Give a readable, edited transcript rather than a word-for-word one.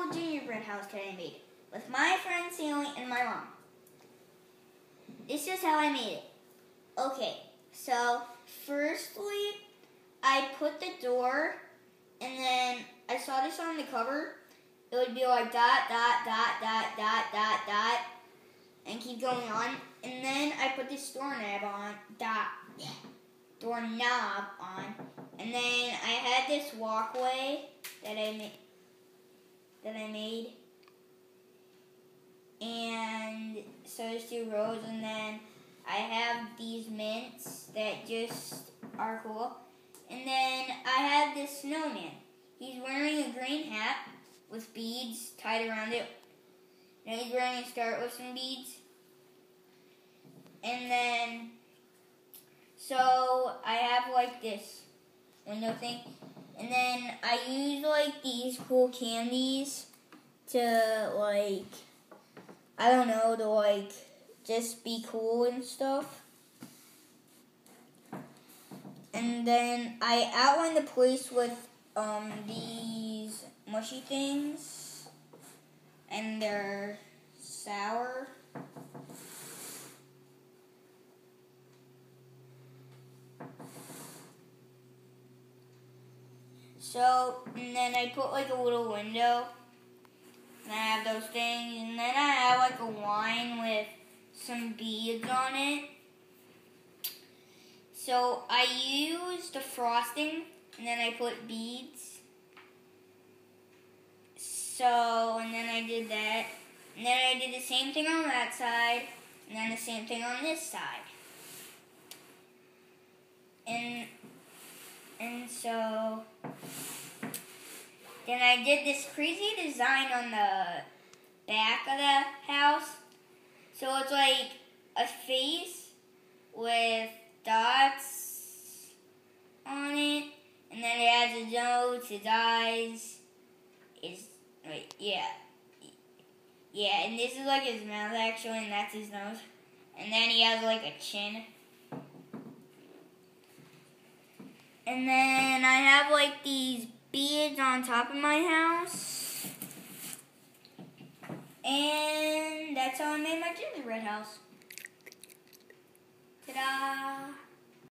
little gingerbread house that I made with my friend Sally and my mom. This is how I made it. Okay, so firstly, I put the door, and then I saw this on the cover. It would be like dot, dot, dot, dot, dot, dot, dot, and keep going on. And then I put this doorknob on, and then I had this walkway that I made, and so there's 2 rows, and then I have these mints that just are cool, and then I have this snowman. He's wearing a green hat with beads tied around it. Now he's wearing a skirt with some beads. And then, so I have like this window thing. And then I use like these cool candies to like, I don't know, to like just be cool and stuff. And then I outline the place with these mushy things, and they're sour. So, and then I put like a little window, and I have those things, and then I have like a wine with some beads on it. So I used the frosting, and then I put beads. So, and then I did that. And then I did the same thing on that side, and then the same thing on this side. And so, then I did this crazy design on the back of the house. So it's like a face with dots on it, and then it has his nose, his eyes, and this is like his mouth actually, and that's his nose. And then he has like a chin. And then I have like these beads on top of my house. And that's how I made my gingerbread house. Ta-da!